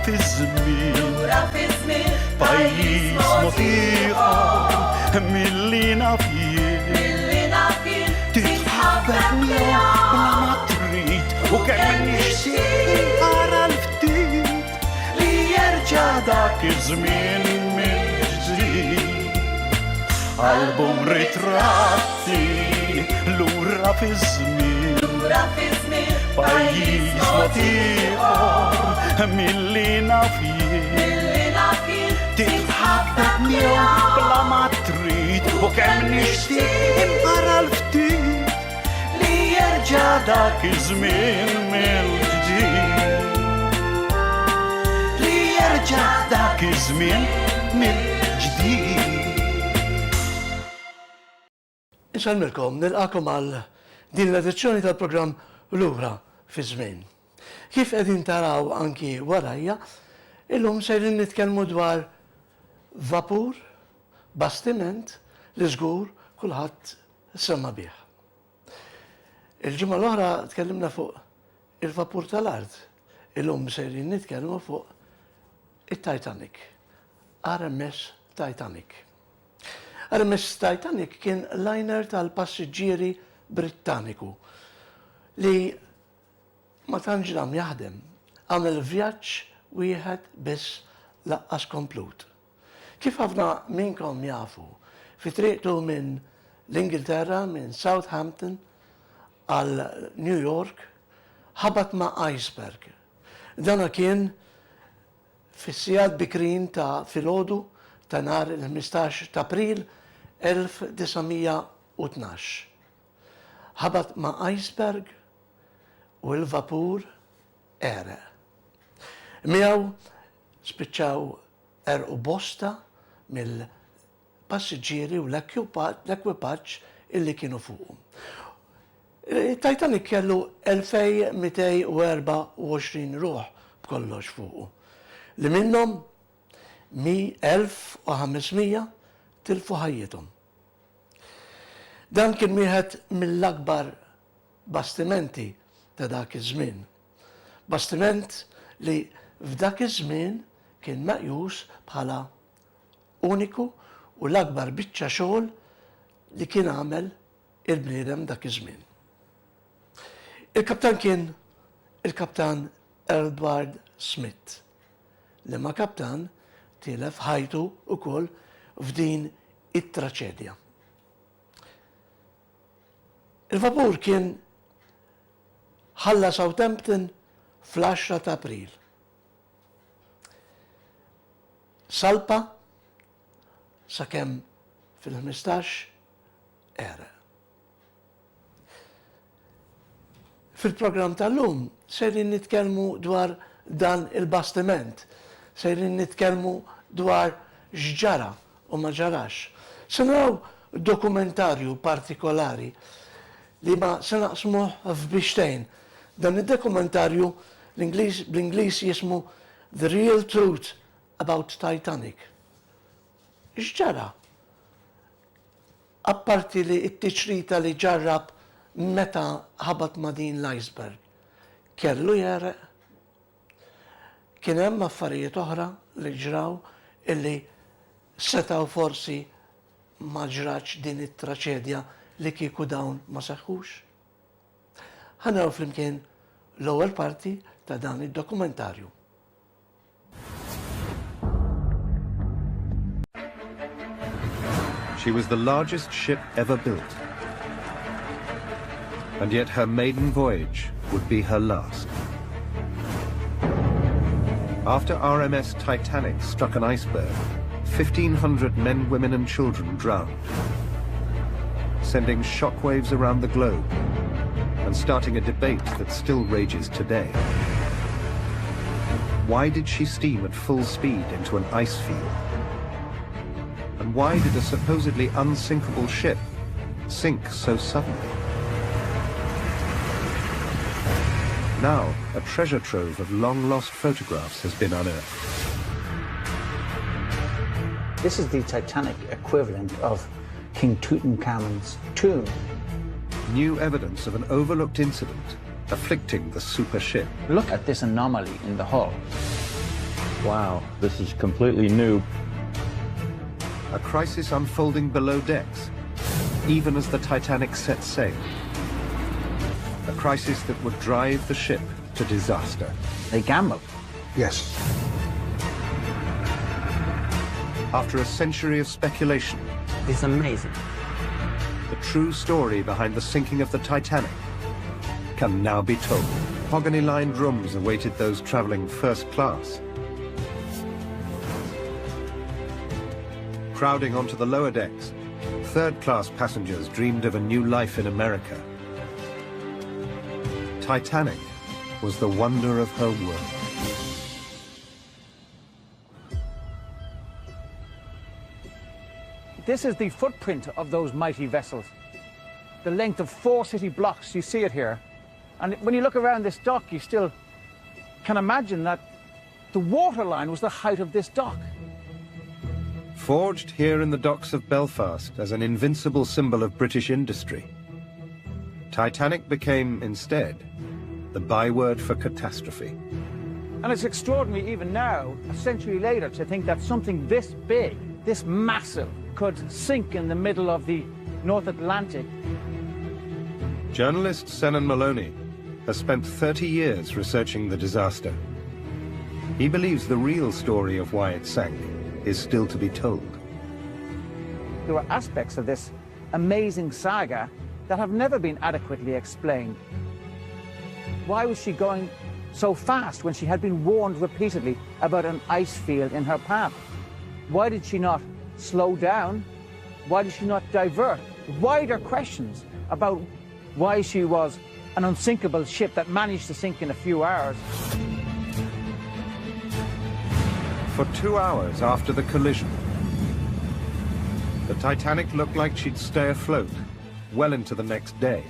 Fiz-Zmien, Lura Fiz-Zmien, pajjiż motiħor mill-lina fien titħabbek miegħu bla ma trid u kemm nixtieq ara l-ftit li jerġa' dak iż-żmien mill-ġdid. Album ritratti lura fiż-żmien, Lura Fiz-Zmien, pajjiż motiħor mill-lina fien titħabbek miegħu bla ma trid u kemm nixtieq ara l-ftit li jerġa' dak iż-żmien mill-ġdid. Li jerġa' dak iż-żmien mill-ġdid. Insalmilkom, nilqakom għal din l-edizzjoni tal-programm Lura Fiz-Zmien. Kif qegħdin taraw anki warajja, illum sejrin nitkellmu dwar vapur, bastiment li żgur kulħadd semma bih. Il-ġimgħa l-oħra tkellimna fuq il-vapur tal-art. Illum sejrin nitkellmu fuq it-Titanic. RMS Titanic. RMS Titanic kien liner tal-passiġġieri Brittaniku li ma tantx dam jaħdem, għamel vjaġġ wieħed biss laqqas komplut. Kif ħafna minnkom jafu, fi triqtu minn l-Ingilterra, minn Southampton għal New York, ħabat ma' iceberg. Dana kien fis-sigħat bikrin ta' filgħodu ta' nhar il-15 ta' April 1912. Ħabat ma' iceberg u l-vapur ereq. Miegħu spiċċaw erqu bosta mill-passiġġieri u l-ekwipaġġ illi kienu fuqhom. Titanic kellu 2224 ruħ b'kollox fuqu, li minnhom 1500 tilfu ħajjithom. Dan kien wieħed mill-akbar bastimenti ta' dak iż-żmien. Bastiment li f'dak iż-żmien kien meqjus bħala uniku u l-akbar biċċa xogħol li kien għamel il-bniedem dak iż-żmien. Il-kaptan kien il-kaptan Edward Smith, li ma kaptan tilef ħajtu wkoll f'din it-traċedja. Il-vapur kien ħalla Southampton fl-10 ta' April. Salpa sakemm fil-15 ereq. Fil-programm tal-lum sejrin nitkellmu dwar dan il-bastiment, sejrin nitkellmu dwar x'ġara u ma ġarax. Se naraw dokumentarju partikolari li ma se naqsmuh f'bixtejn. Dan id-dokumentarju bl-Ingliż jismu The Real Truth About Titanic. X'ġara? Apparti li t-tiċrita li ġarrab meta ħabat ma' din l-iceberg. Kellu jereq. Kien hemm affarijiet oħra li ġraw illi setaw forsi ma ġrax din it-traċedja li kieku dawn ma seħħux. Ħanaraw flimkien l-ewwel parti ta' dan id-dokumentarju. She was the largest ship ever built. And yet her maiden voyage would be her last. After RMS Titanic struck an iceberg, 1,500 men, women and children drowned, sending shockwaves around the globe and starting a debate that still rages today. Why did she steam at full speed into an ice field? And why did a supposedly unsinkable ship sink so suddenly? Now, a treasure trove of long-lost photographs has been unearthed. This is the Titanic equivalent of King Tutankhamun's tomb. New evidence of an overlooked incident afflicting the super ship. Look at this anomaly in the hull. Wow, this is completely new. A crisis unfolding below decks, even as the Titanic set sail. A crisis that would drive the ship to disaster. They gambled. Yes. After a century of speculation, It's amazing. the true story behind the sinking of the Titanic can now be told. Mahogany-lined rooms awaited those traveling first class. Crowding onto the lower decks, third-class passengers dreamed of a new life in America. Titanic was the wonder of her world. This is the footprint of those mighty vessels. The length of 4 city blocks, you see it here. And when you look around this dock, you still can imagine that the waterline was the height of this dock. Forged here in the docks of Belfast as an invincible symbol of British industry, Titanic became, instead, the byword for catastrophe. And it's extraordinary even now, a century later, to think that something this big, this massive, could sink in the middle of the North Atlantic. Journalist Senan Maloney has spent 30 years researching the disaster. He believes the real story of why it sank is still to be told. There were aspects of this amazing saga that have never been adequately explained. Why was she going so fast when she had been warned repeatedly about an ice field in her path? Why did she not slow down? Why did she not divert? Wider questions about why she was an unsinkable ship that managed to sink in a few hours. For 2 hours after the collision, the Titanic looked like she'd stay afloat well into the next day.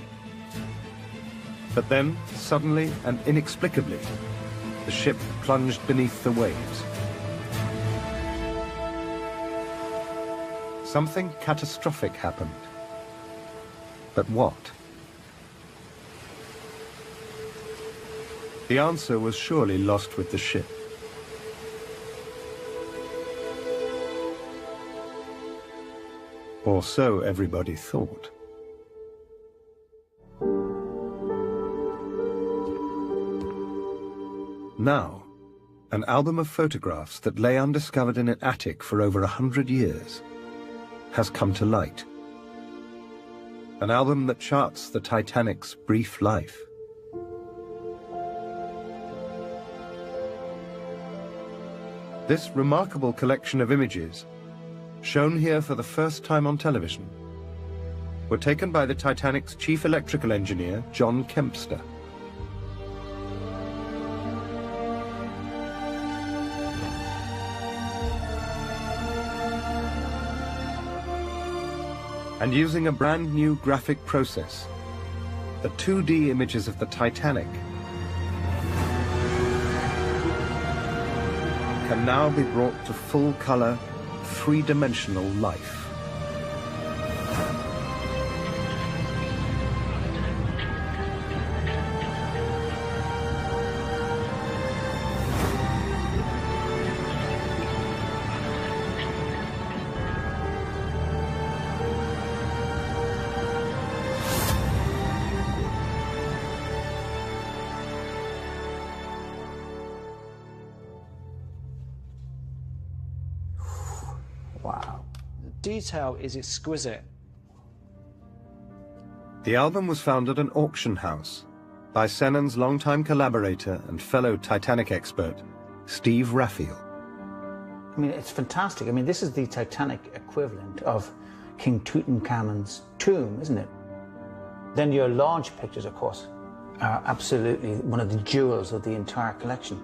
But then, suddenly and inexplicably, the ship plunged beneath the waves. Something catastrophic happened. But what? The answer was surely lost with the ship. Or so everybody thought. Now, an album of photographs that lay undiscovered in an attic for over 100 years has come to light. An album that charts the Titanic's brief life. This remarkable collection of images, shown here for the first time on television, were taken by the Titanic's chief electrical engineer, John Kempster. And using a brand new graphic process, the 2D images of the Titanic can now be brought to full-color, three-dimensional life. Wow. The detail is exquisite. The album was found at an auction house by Senan's longtime collaborator and fellow Titanic expert, Steve Raphael. I mean, it's fantastic. I mean, this is the Titanic equivalent of King Tutankhamun's tomb, isn't it? Then your launch pictures, of course, are absolutely one of the jewels of the entire collection.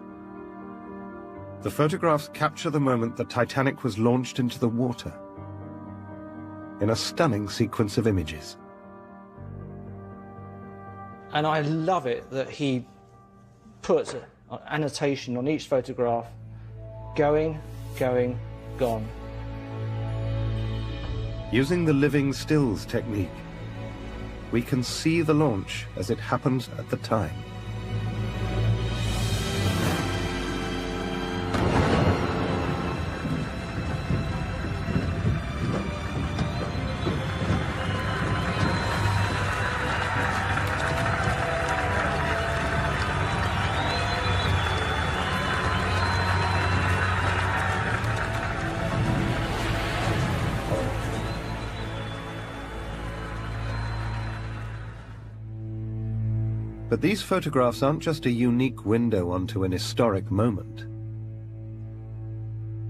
The photographs capture the moment the Titanic was launched into the water in a stunning sequence of images. And I love it that he puts an annotation on each photograph, going, going, gone. Using the living stills technique, we can see the launch as it happened at the time. But these photographs aren't just a unique window onto an historic moment.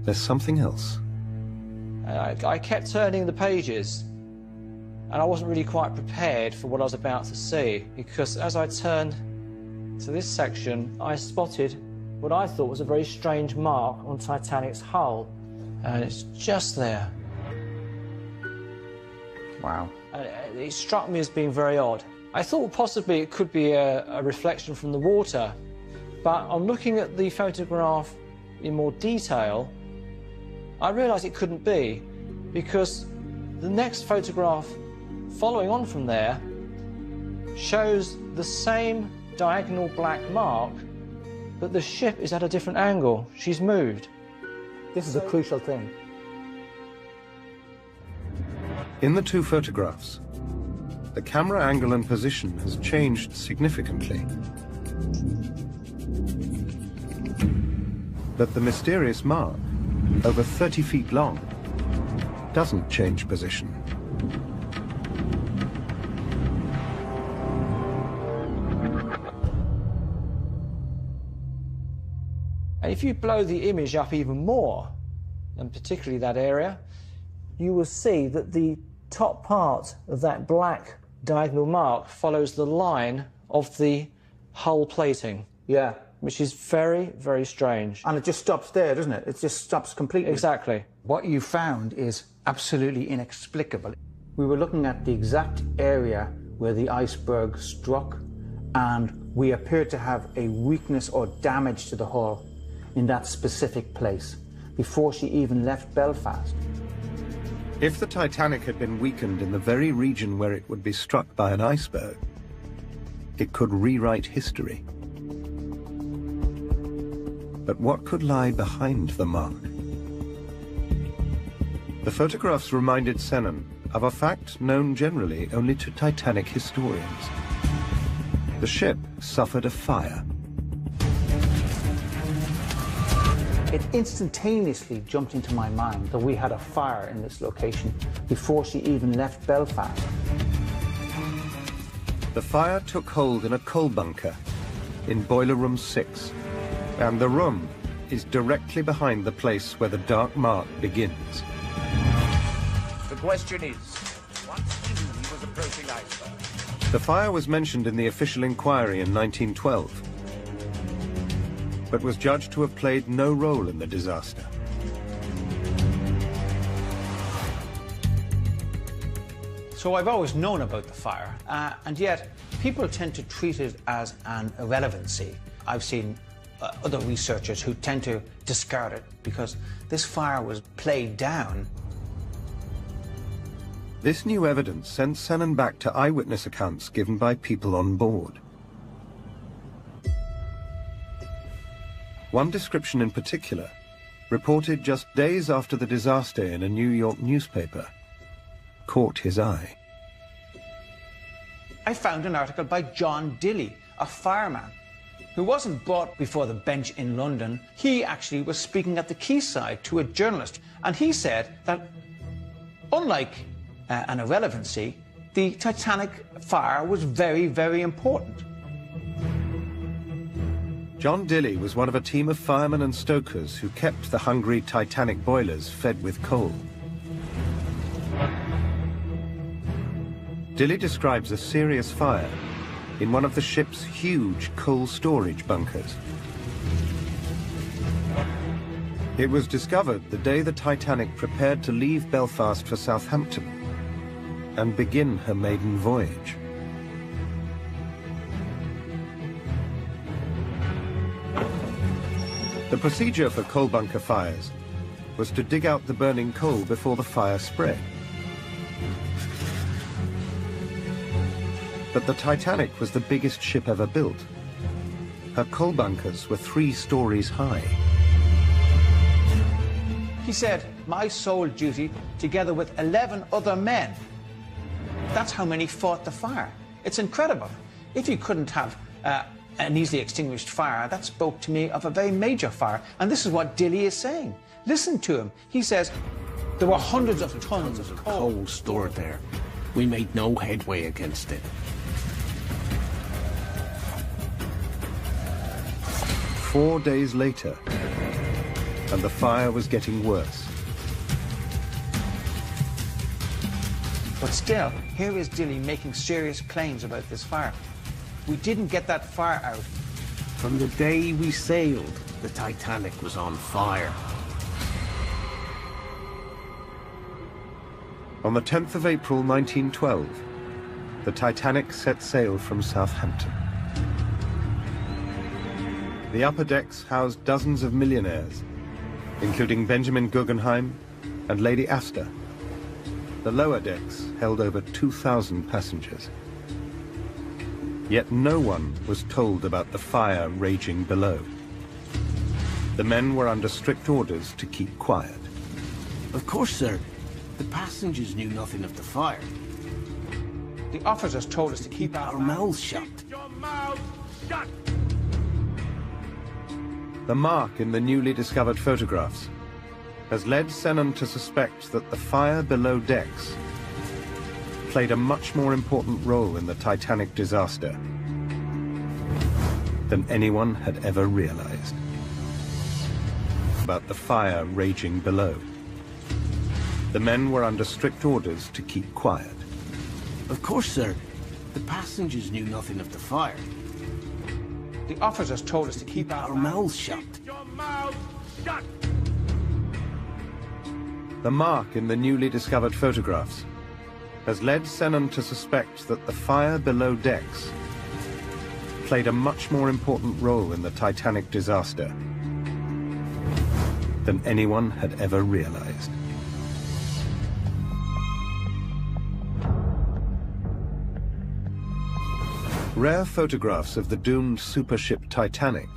There's something else. I kept turning the pages, and I wasn't really quite prepared for what I was about to see, because as I turned to this section, I spotted what I thought was a very strange mark on Titanic's hull, and it's just there. Wow. It struck me as being very odd. I thought possibly it could be a reflection from the water, but on looking at the photograph in more detail, I realised it couldn't be, because the next photograph following on from there shows the same diagonal black mark, but the ship is at a different angle. She's moved. This is a crucial thing. In the two photographs, the camera angle and position has changed significantly. But the mysterious mark, over 30 feet long, doesn't change position. And if you blow the image up even more, and particularly that area, you will see that the top part of that black diagonal mark follows the line of the hull plating. Yeah. Which is very, very strange. And it just stops there, doesn't it? It just stops completely. Exactly. What you found is absolutely inexplicable. We were looking at the exact area where the iceberg struck, and we appeared to have a weakness or damage to the hull in that specific place before she even left Belfast. If the Titanic had been weakened in the very region where it would be struck by an iceberg, it could rewrite history. But what could lie behind the mark? The photographs reminded Sennen of a fact known generally only to Titanic historians. The ship suffered a fire. It instantaneously jumped into my mind that we had a fire in this location before she even left Belfast. The fire took hold in a coal bunker in Boiler Room 6, and the room is directly behind the place where the dark mark begins. The question is, once he knew he was approaching iceberg. The fire was mentioned in the official inquiry in 1912, but was judged to have played no role in the disaster. So I've always known about the fire, and yet people tend to treat it as an irrelevancy. I've seen other researchers who tend to discard it because this fire was played down. This new evidence sent Sennen back to eyewitness accounts given by people on board. One description in particular, reported just days after the disaster in a New York newspaper, caught his eye. I found an article by John Dilly, a fireman, who wasn't brought before the bench in London. He actually was speaking at the quayside to a journalist, and he said that, unlike an irrelevancy, the Titanic fire was very, very important. John Dilly was one of a team of firemen and stokers who kept the hungry Titanic boilers fed with coal. Dilly describes a serious fire in one of the ship's huge coal storage bunkers. It was discovered the day the Titanic prepared to leave Belfast for Southampton and begin her maiden voyage. The procedure for coal bunker fires was to dig out the burning coal before the fire spread. But the Titanic was the biggest ship ever built. Her coal bunkers were 3 stories high. He said, my sole duty, together with 11 other men. That's how many fought the fire. It's incredible. If you couldn't have an easily extinguished fire, that spoke to me of a very major fire. And this is what Dilly is saying. Listen to him. He says, there were hundreds of tons of coal stored there. We made no headway against it. 4 days later, and the fire was getting worse. But still, here is Dilly making serious claims about this fire. We didn't get that fire out. From the day we sailed, the Titanic was on fire. On the 10th of April 1912, the Titanic set sail from Southampton. The upper decks housed dozens of millionaires, including Benjamin Guggenheim and Lady Astor. The lower decks held over 2,000 passengers. Yet no one was told about the fire raging below. The men were under strict orders to keep quiet. Of course, sir. The passengers knew nothing of the fire. The officers told us to keep Our mouths shut. Your mouth shut! The mark in the newly discovered photographs has led Shannon to suspect that the fire below decks played a much more important role in the Titanic disaster than anyone had ever realized. About the fire raging below. The men were under strict orders to keep quiet. Of course, sir. The passengers knew nothing of the fire. The officers told us to keep Our mouths shut. Your mouth shut! The mark in the newly discovered photographs has led Shannon to suspect that the fire below decks played a much more important role in the Titanic disaster than anyone had ever realized. Rare photographs of the doomed supership Titanic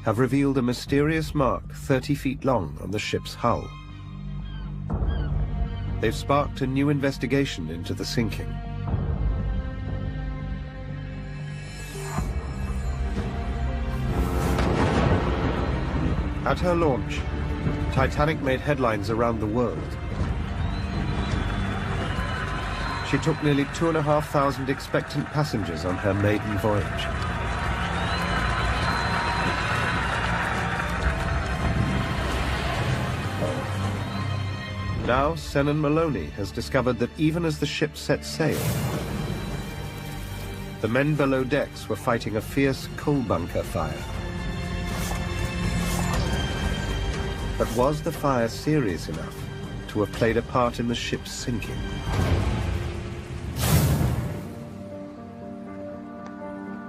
have revealed a mysterious mark 30 feet long on the ship's hull. They've sparked a new investigation into the sinking. At her launch, Titanic made headlines around the world. She took nearly 2,500 expectant passengers on her maiden voyage. Now, Shannon Maloney has discovered that even as the ship set sail, the men below decks were fighting a fierce coal bunker fire. But was the fire serious enough to have played a part in the ship's sinking?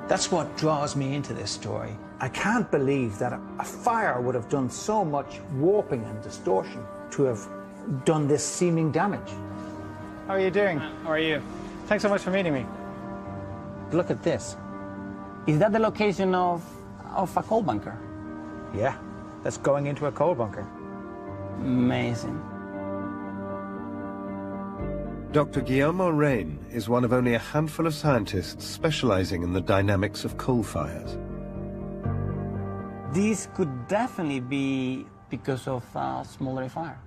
That's what draws me into this story. I can't believe that a fire would have done so much warping and distortion to have done this seeming damage. How are you doing? How are you? Thanks so much for meeting me. Look at this. Is that the location of a coal bunker? Yeah, that's going into a coal bunker. Amazing. Dr. Guillermo Rain is one of only a handful of scientists specializing in the dynamics of coal fires. This could definitely be because of a smoldering fire.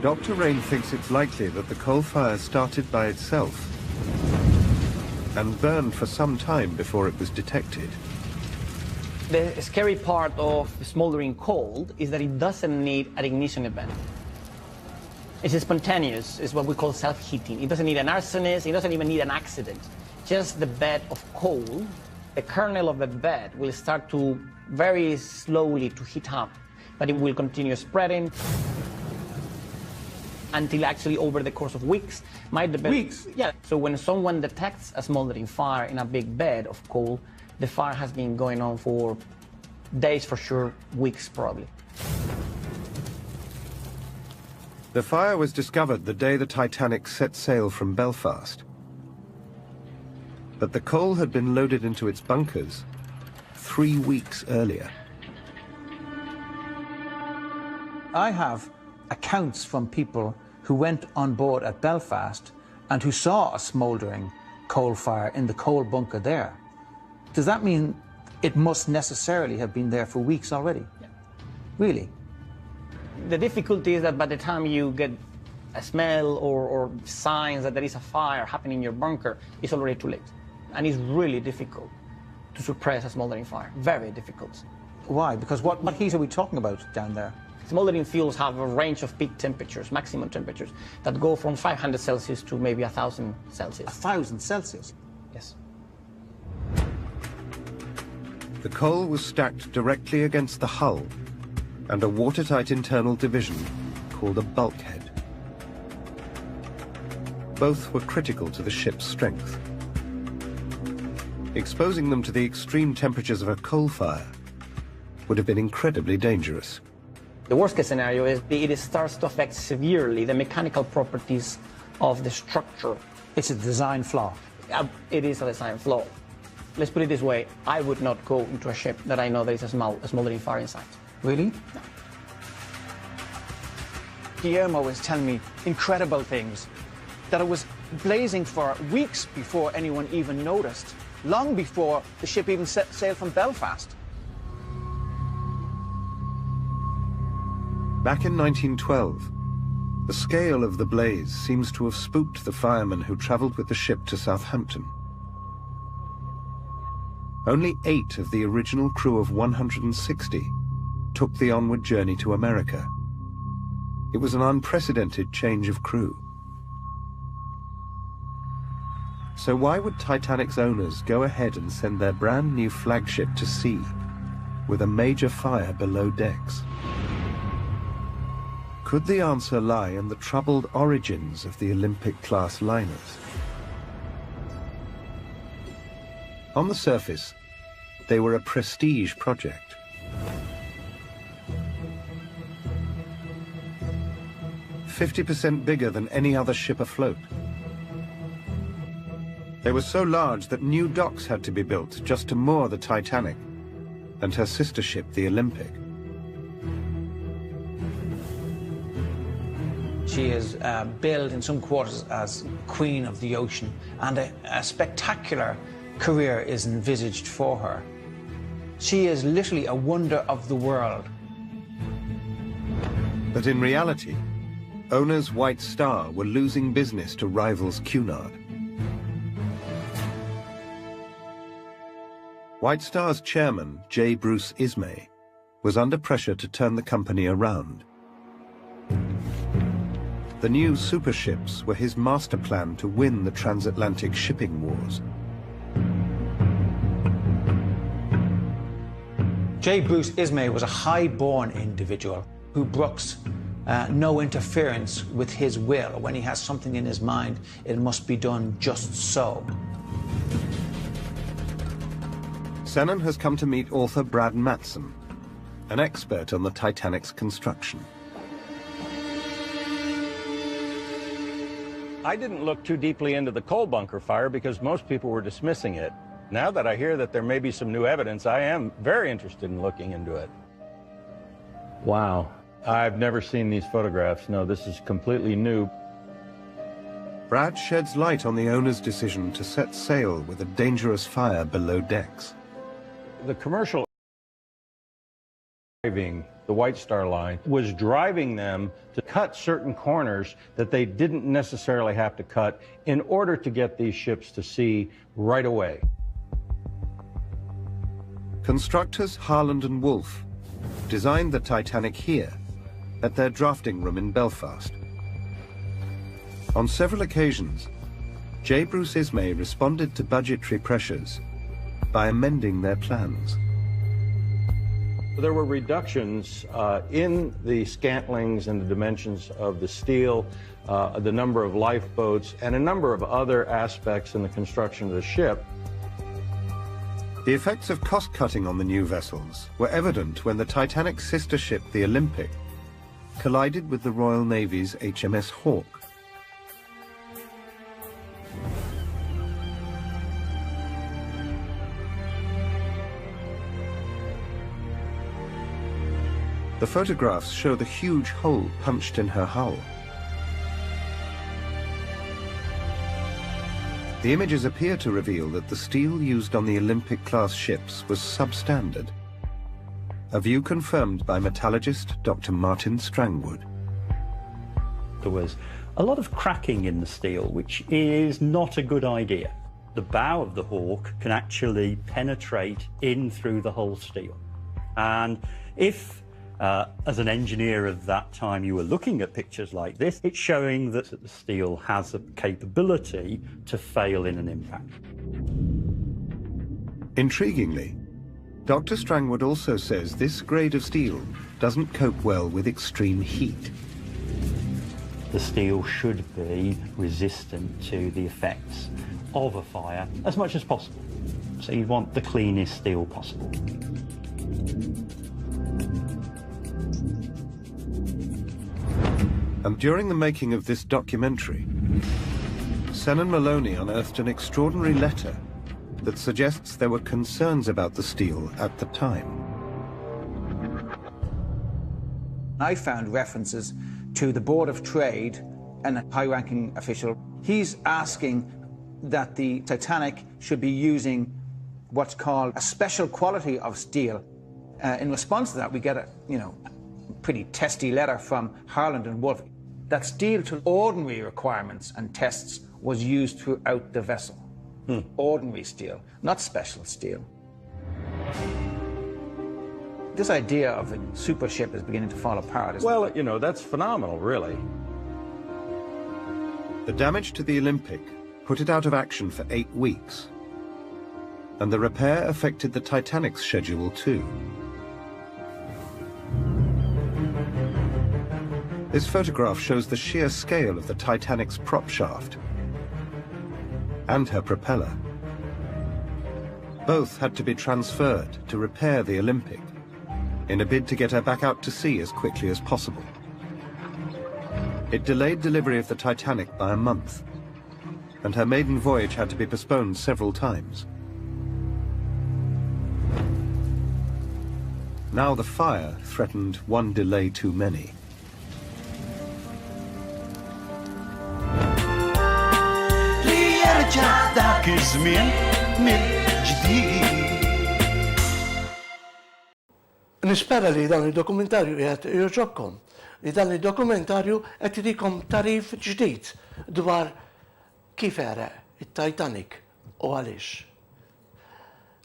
Dr. Rain thinks it's likely that the coal fire started by itself and burned for some time before it was detected. The scary part of smoldering coal is that it doesn't need an ignition event. It's spontaneous. It's what we call self-heating. It doesn't need an arsonist. It doesn't even need an accident. Just the bed of coal, the kernel of the bed will start to very slowly to heat up, but it will continue spreading until actually over the course of weeks, Weeks? Yeah. So when someone detects a smoldering fire in a big bed of coal, the fire has been going on for days for sure, weeks probably. The fire was discovered the day the Titanic set sail from Belfast. But the coal had been loaded into its bunkers 3 weeks earlier. I have accounts from people who went on board at Belfast and who saw a smouldering coal fire in the coal bunker there. Does that mean it must necessarily have been there for weeks already? Yeah. Really? The difficulty is that by the time you get a smell or signs that there is a fire happening in your bunker, it's already too late. And it's really difficult to suppress a smoldering fire. Very difficult. Why? Because what heat are we talking about down there? Smoldering fuels have a range of peak temperatures, maximum temperatures, that go from 500 Celsius to maybe 1,000 Celsius. 1,000 Celsius? Yes. The coal was stacked directly against the hull and a watertight internal division called a bulkhead. Both were critical to the ship's strength. Exposing them to the extreme temperatures of a coal fire would have been incredibly dangerous. The worst case scenario is it starts to affect severely the mechanical properties of the structure. It's a design flaw. It is a design flaw. Let's put it this way, I would not go into a ship that I know there is a smoldering fire inside. Really? No. Guillermo was telling me incredible things, that it was blazing for weeks before anyone even noticed, long before the ship even sailed from Belfast. Back in 1912, the scale of the blaze seems to have spooked the firemen who travelled with the ship to Southampton. Only 8 of the original crew of 160 took the onward journey to America. It was an unprecedented change of crew. So why would Titanic's owners go ahead and send their brand new flagship to sea with a major fire below decks? Could the answer lie in the troubled origins of the Olympic-class liners? On the surface, they were a prestige project. "50% bigger than any other ship afloat. They were so large that new docks had to be built just to moor the Titanic and her sister ship, the Olympic. She is billed in some quarters as Queen of the Ocean, and a spectacular career is envisaged for her. She is literally a wonder of the world. But in reality, owners White Star were losing business to rivals Cunard. White Star's chairman, J. Bruce Ismay, was under pressure to turn the company around. The new superships were his master plan to win the transatlantic shipping wars. J. Bruce Ismay was a high-born individual who brooks no interference with his will. When he has something in his mind, it must be done just so. Shannon has come to meet author Brad Matson, an expert on the Titanic's construction. I didn't look too deeply into the coal bunker fire because most people were dismissing it. Now that I hear that there may be some new evidence, I am very interested in looking into it. Wow. I've never seen these photographs. No, this is completely new. Brad sheds light on the owner's decision to set sail with a dangerous fire below decks. The commercial driving the White Star Line was driving them to cut certain corners that they didn't necessarily have to cut in order to get these ships to sea right away. Constructors Harland and Wolff designed the Titanic here at their drafting room in Belfast. On several occasions, J. Bruce Ismay responded to budgetary pressures by amending their plans. There were reductions in the scantlings and the dimensions of the steel, the number of lifeboats, and a number of other aspects in the construction of the ship. The effects of cost-cutting on the new vessels were evident when the Titanic's sister ship, the Olympic, collided with the Royal Navy's HMS Hawke. The photographs show the huge hole punched in her hull. The images appear to reveal that the steel used on the Olympic-class ships was substandard, a view confirmed by metallurgist Dr. Martin Strangwood. There was a lot of cracking in the steel, which is not a good idea. The bow of the Hawk can actually penetrate in through the whole steel. And if, as an engineer of that time, you were looking at pictures like this, it's showing that the steel has a capability to fail in an impact. Intriguingly, Dr. Strangwood also says this grade of steel doesn't cope well with extreme heat. The steel should be resistant to the effects of a fire as much as possible. So you want the cleanest steel possible. And during the making of this documentary, Sen and Maloney unearthed an extraordinary letter that suggests there were concerns about the steel at the time. I found references to the Board of Trade and a high-ranking official. He's asking that the Titanic should be using what's called a special quality of steel. In response to that, we get a, pretty testy letter from Harland and Wolff. That steel to ordinary requirements and tests was used throughout the vessel. Ordinary steel, not special steel. This idea of a super ship is beginning to fall apart. Well, that's phenomenal, really. The damage to the Olympic put it out of action for 8 weeks. And the repair affected the Titanic's schedule too. This photograph shows the sheer scale of the Titanic's prop shaft and her propeller. Both had to be transferred to repair the Olympic in a bid to get her back out to sea as quickly as possible. It delayed delivery of the Titanic by a month, and her maiden voyage had to be postponed several times. Now the fire threatened one delay too many. Nispera li dan il-dokumentarju jgħat joġobkom, li dan il-dokumentarju qed jtikom tarif ġdid dwar kif ereq it-Titanic u għaliex.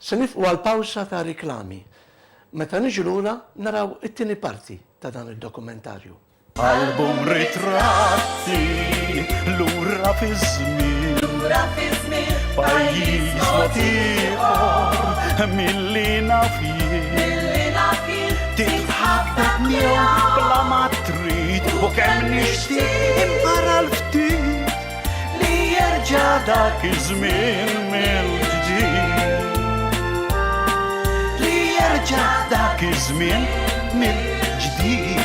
Se nifqu għal-pawsa ta' riklami. Meta niġu lura naraw it-tieni parti ta' dan il-dokumentarju. Album ritratti, Lura Fiz-Zmien. Lura Fiz-Zmien. Pajjiż motiħor, millina fien. Titħabbek miegħu bla ma trid u kemm nixtieq impara l-ftit li jerġa' dak iż-żmien mill-ġdid. Li jerġa' dak iż-żmien mill-ġdid.